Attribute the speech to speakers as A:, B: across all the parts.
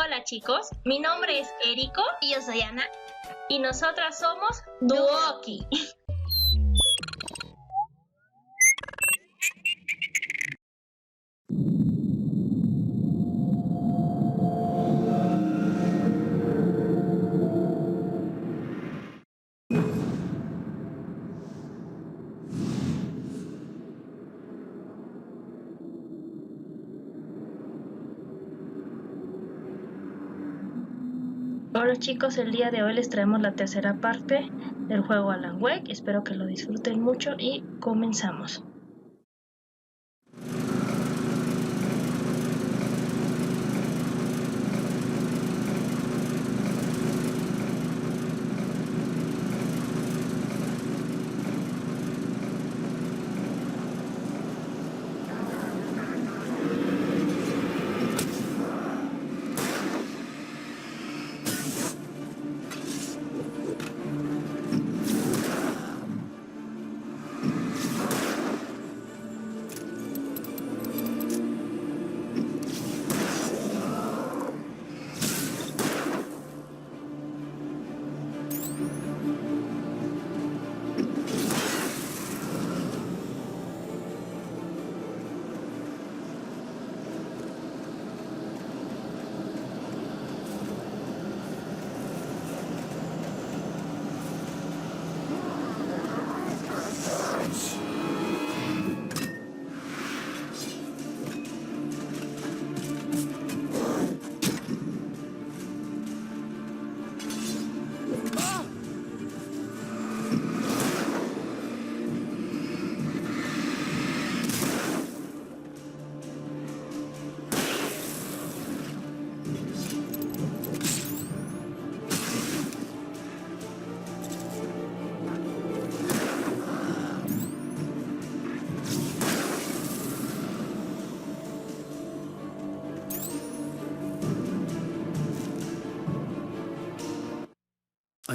A: Hola chicos, mi nombre es Eriko
B: Y yo soy Ana.
A: y nosotras somos Duoki. Hola chicos, el día de hoy les traemos la tercera parte del juego Alan Wake. Espero que lo disfruten mucho y comenzamos.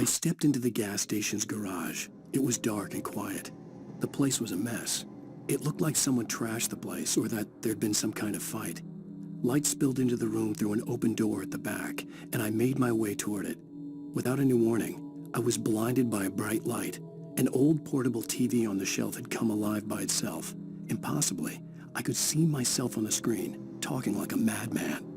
C: I stepped into the gas station's garage. It was dark and quiet. The place was a mess. It looked like someone trashed the place or that there'd been some kind of fight. Light spilled into the room through an open door at the back, and I made my way toward it. Without any warning, I was blinded by a bright light. An old portable TV on the shelf had come alive by itself. Impossibly, I could see myself on the screen, talking like a madman.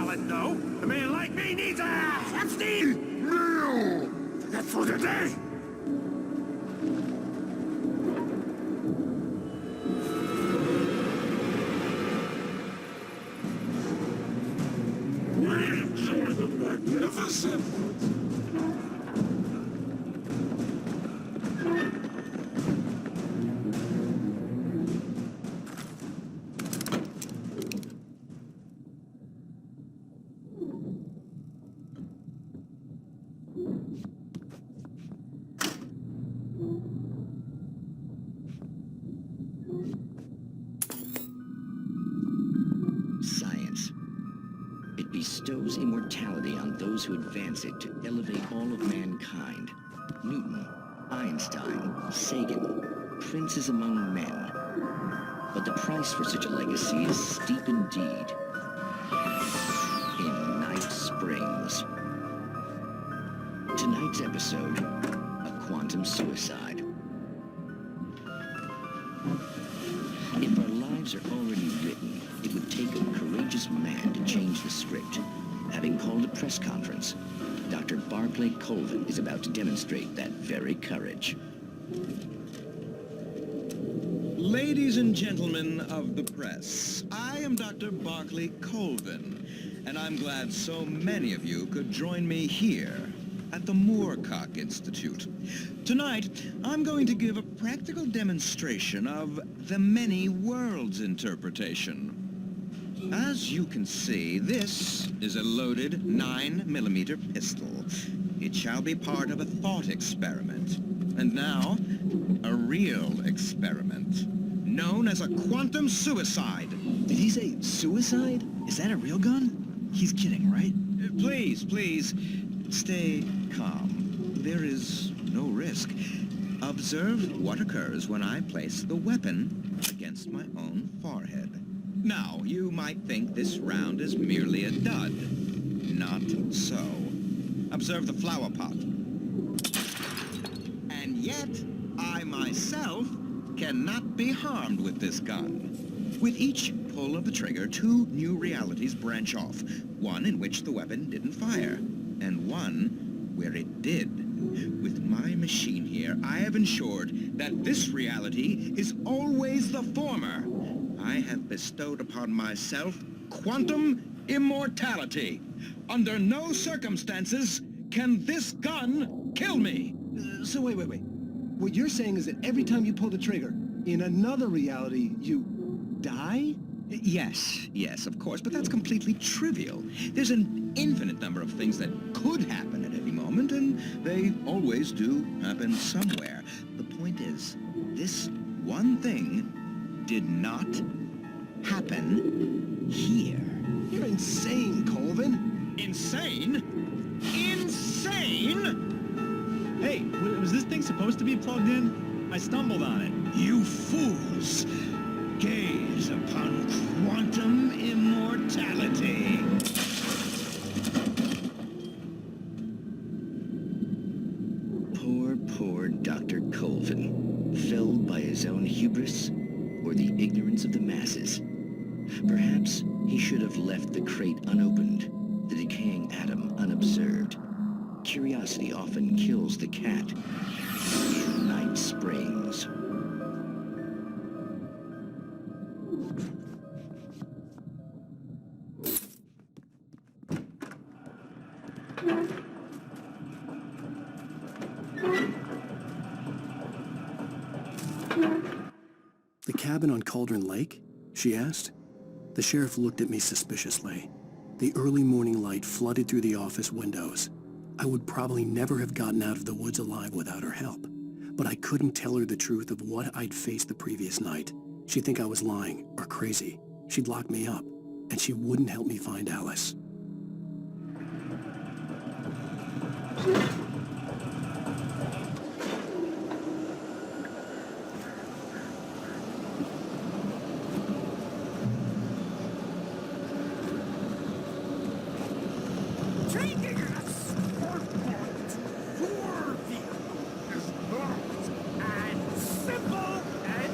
B: talent, though. A man like me needs a hefty meal. That's for the day. We enjoy the magnificent.
D: Science. It bestows immortality on those who advance it to elevate all of mankind. Newton, Einstein, Sagan, princes among men. But the price for such a legacy is steep indeed. In Night Springs. Tonight's episode, a quantum suicide. If our lives are already written, it would take a courageous man to change the script. Having called a press conference, Dr. Barclay Colvin is about to demonstrate that very courage.
E: Ladies and gentlemen of the press, I am Dr. Barclay Colvin, and I'm glad so many of you could join me here at the Moorcock Institute. Tonight, I'm going to give a practical demonstration of the many worlds interpretation. As you can see, this is a loaded 9mm pistol. It shall be part of a thought experiment. And now, a real experiment, known as a quantum suicide.
D: Did he say suicide? Is that a real gun? He's kidding, right?
E: Please, stay calm. There is no risk. Observe what occurs when I place the weapon against my own forehead. Now, you might think this round is merely a dud. Not so. Observe the flower pot. And yet, I myself cannot be harmed with this gun. With each pull of the trigger, two new realities branch off. One in which the weapon didn't fire, and one where it did. With my machine here, I have ensured that this reality is always the former. I have bestowed upon myself quantum immortality. Under no circumstances can this gun kill me.
F: So wait. What you're saying is that every time you pull the trigger, in another reality, you die?
E: Yes, of course, but that's completely trivial. There's an infinite number of things that could happen at any moment, and they always do happen somewhere. The point is, this one thing did not happen here.
F: You're insane, Colvin.
E: Insane? Insane?
G: Hey, was this thing supposed to be plugged in? I stumbled on it.
E: You fools! Gaze upon quantum immortality.
D: Poor Dr. Colvin, felled by his own hubris or the ignorance of the masses. Perhaps he should have left the crate unopened, the decaying atom unobserved. Curiosity often kills the cat. In Night Springs.
C: The cabin on Cauldron Lake? She asked. The sheriff looked at me suspiciously. The early morning light flooded through the office windows. I would probably never have gotten out of the woods alive without her help. But I couldn't tell her the truth of what I'd faced the previous night. She'd think I was lying or crazy. She'd lock me up, and she wouldn't help me find Alice.
B: Taking us for what? Your view is not as simple and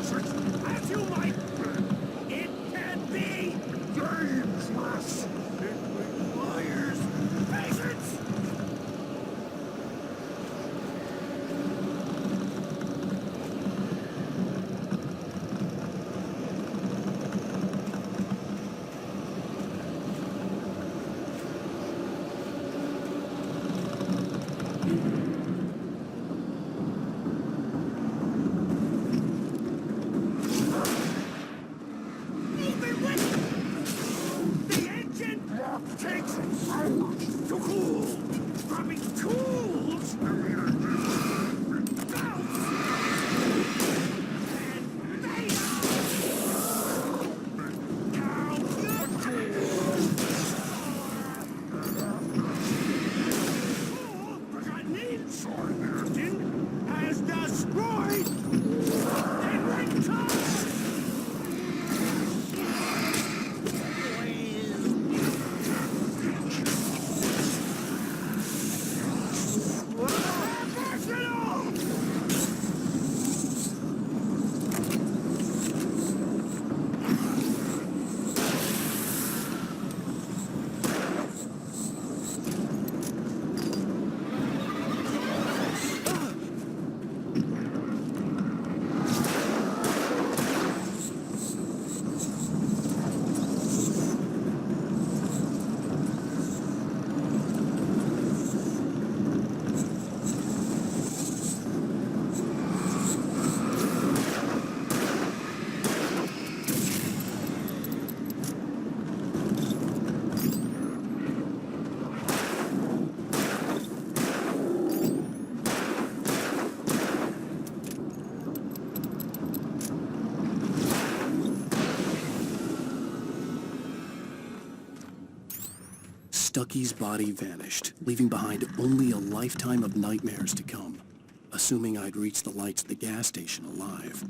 B: certain as you might think. It can be dangerous. Too cool! Dropping tools! Has destroyed
C: Stucky's body vanished, leaving behind only a lifetime of nightmares to come, assuming I'd reached the lights at the gas station alive.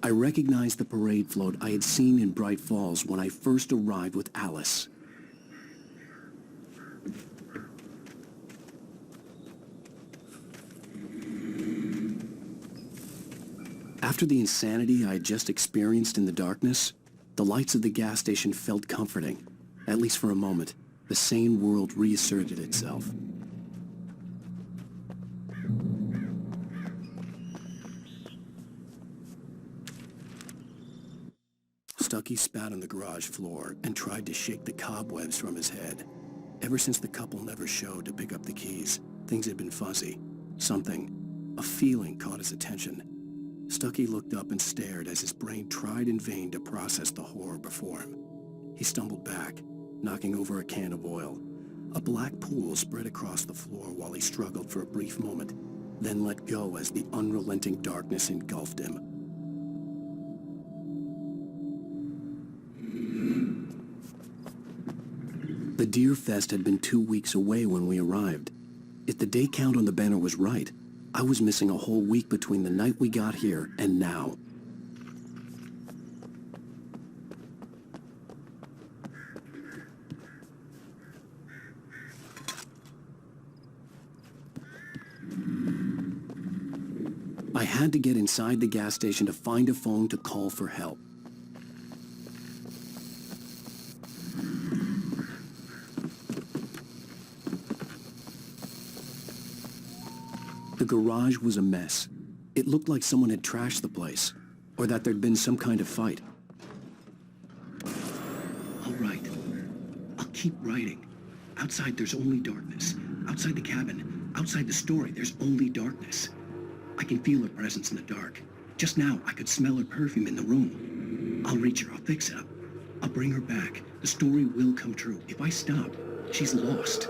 C: I recognized the parade float I had seen in Bright Falls when I first arrived with Alice. After the insanity I had just experienced in the darkness, the lights of the gas station felt comforting. At least for a moment, the sane world reasserted itself. Stucky spat on the garage floor and tried to shake the cobwebs from his head. Ever since the couple never showed to pick up the keys, things had been fuzzy. Something, a feeling caught his attention. Stucky looked up and stared as his brain tried in vain to process the horror before him. He stumbled back, knocking over a can of oil. A black pool spread across the floor while he struggled for a brief moment, then let go as the unrelenting darkness engulfed him. The Deer Fest had been 2 weeks away when we arrived. If the day count on the banner was right, I was missing a whole week between the night we got here and now. I had to get inside the gas station to find a phone to call for help. The garage was a mess. It looked like someone had trashed the place, or that there'd been some kind of fight. I'll write. I'll keep writing. Outside there's only darkness. Outside the cabin, outside the story, there's only darkness. I can feel her presence in the dark. Just now, I could smell her perfume in the room. I'll reach her, I'll fix it up. I'll bring her back. The story will come true. If I stop, she's lost.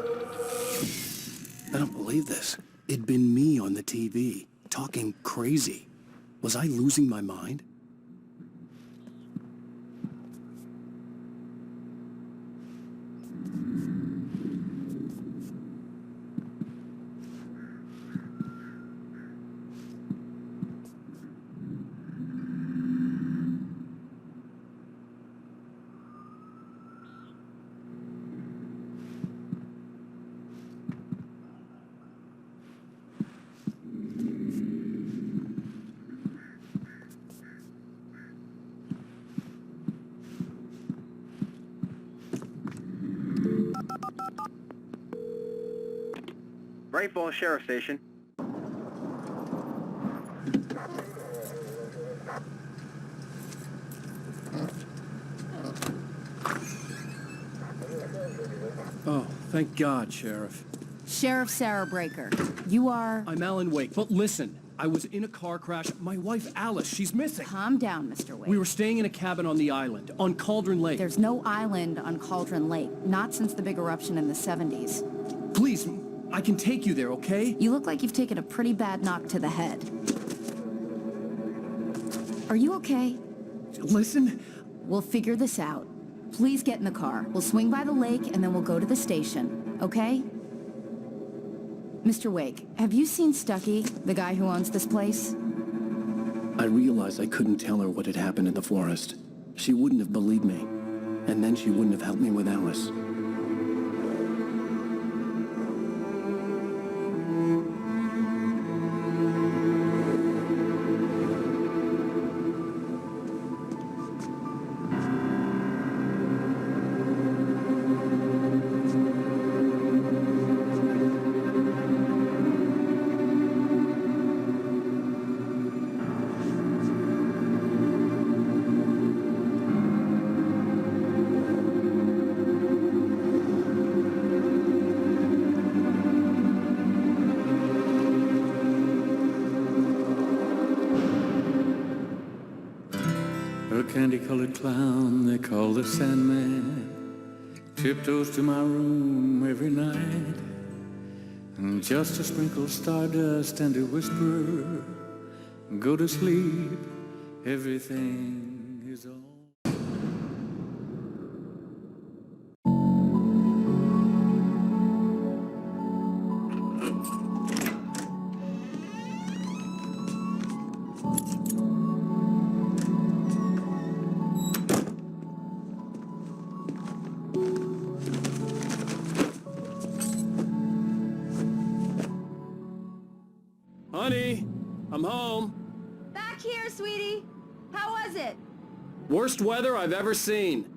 C: I don't believe this. It'd been me on the TV, talking crazy. Was I losing my mind?
H: Bright Falls Sheriff Station.
C: Oh, thank God, Sheriff.
I: Sheriff Sarah Breaker, you are...
C: I'm Alan Wake, but listen, I was in a car crash. My wife, Alice, she's missing.
I: Calm down, Mr. Wake.
C: We were staying in a cabin on the island, on Cauldron Lake.
I: There's no island on Cauldron Lake, not since the big eruption in the 70s.
C: Please, I can take you there, okay?
I: You look like you've taken a pretty bad knock to the head. Are you okay?
C: Listen.
I: We'll figure this out. Please get in the car. We'll swing by the lake and then we'll go to the station, okay? Mr. Wake, have you seen Stucky, the guy who owns this place?
C: I realized I couldn't tell her what had happened in the forest. She wouldn't have believed me. And then she wouldn't have helped me with Alice.
J: A candy-colored clown they call the Sandman tiptoes to my room every night, and just to sprinkle stardust and to whisper, go to sleep, everything is all.
C: Honey, I'm home.
I: Back here, sweetie. How was it?
C: Worst weather I've ever seen.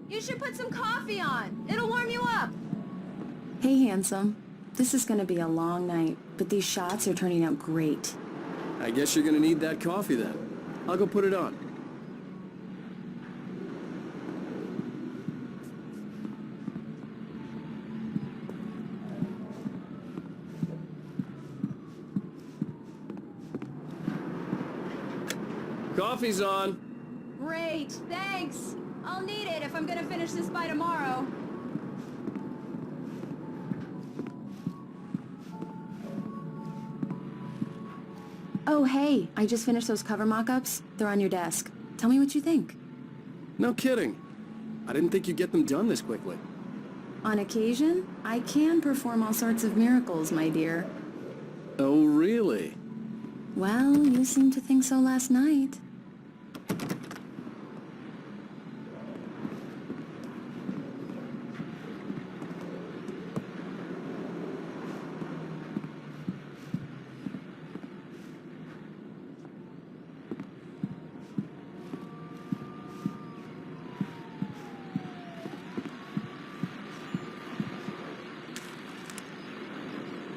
I: You should put some coffee on. It'll warm you up. Hey, handsome. This is gonna be a long night, but these shots are turning out great.
C: I guess you're gonna need that coffee then. I'll go put it on. Coffee's on.
I: Great, thanks. I'll need it if I'm gonna finish this by tomorrow. Oh, hey, I just finished those cover mock-ups. They're on your desk. Tell me what you think.
C: No kidding. I didn't think you'd get them done this quickly.
I: On occasion, I can perform all sorts of miracles, my dear.
C: Oh, really?
I: Well, you seemed to think so last night.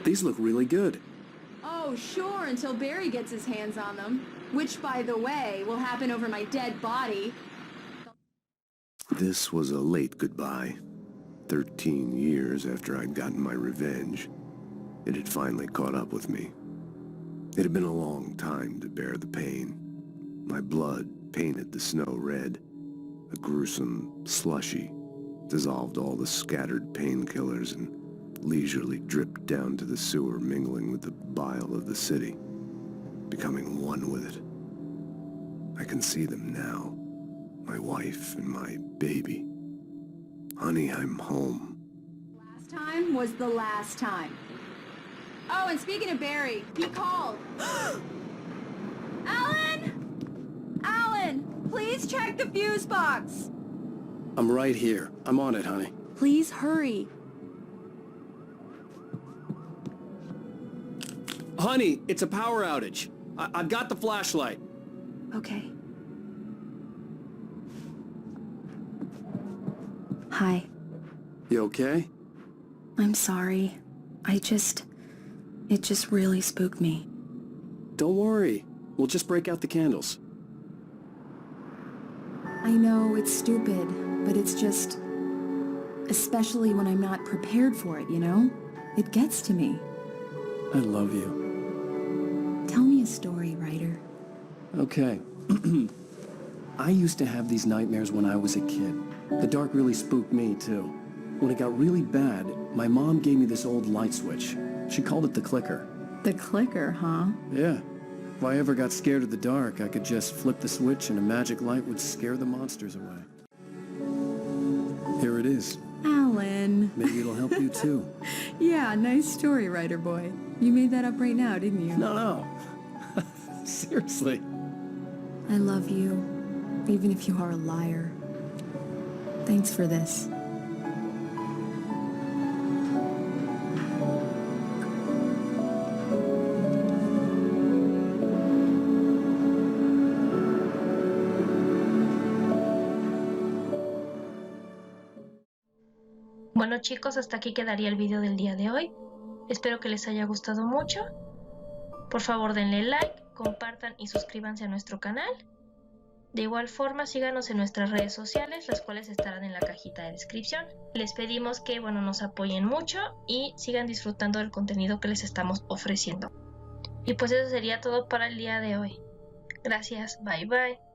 C: These look really good.
I: Oh, sure, until Barry gets his hands on them. Which, by the way, will happen over my dead body.
F: This was a late goodbye. 13 years after I'd gotten my revenge, it had finally caught up with me. It had been a long time to bear the pain. My blood painted the snow red. A gruesome slushy dissolved all the scattered painkillers and leisurely dripped down to the sewer, mingling with the bile of the city, becoming one with it. I can see them now, my wife and my baby. Honey, I'm home.
I: Last time was the last time. Oh, and speaking of Barry, he called. Alan! Alan, please check the fuse box.
C: I'm right here. I'm on it, honey.
I: Please hurry.
C: Honey, it's a power outage. I've got the flashlight.
I: Okay. Hi.
C: You okay?
I: I'm sorry. It just really spooked me.
C: Don't worry. We'll just break out the candles.
I: I know it's stupid, but it's just... especially when I'm not prepared for it, you know? It gets to me.
C: I love you.
I: Tell me a story, writer.
C: Okay. I used to have these nightmares when I was a kid. The dark really spooked me, too. When it got really bad, my mom gave me this old light switch. She called it the clicker.
I: The clicker, huh?
C: Yeah. If I ever got scared of the dark, I could just flip the switch and a magic light would scare the monsters away. Here it is.
I: Alan.
C: Maybe it'll help you, too.
I: Yeah, nice story, writer boy. You made that up right now, didn't you?
C: No. Seriously.
I: I love you, even if you are a liar. Thanks for this.
A: Bueno chicos, hasta aquí quedaría el video del día de hoy. Espero que les haya gustado mucho. Por favor denle like, compartan y suscríbanse a nuestro canal. De igual forma síganos en nuestras redes sociales, las cuales estarán en la cajita de descripción. Les pedimos que nos apoyen mucho y sigan disfrutando del contenido que les estamos ofreciendo. Y pues eso sería todo para el día de hoy. Gracias, bye bye.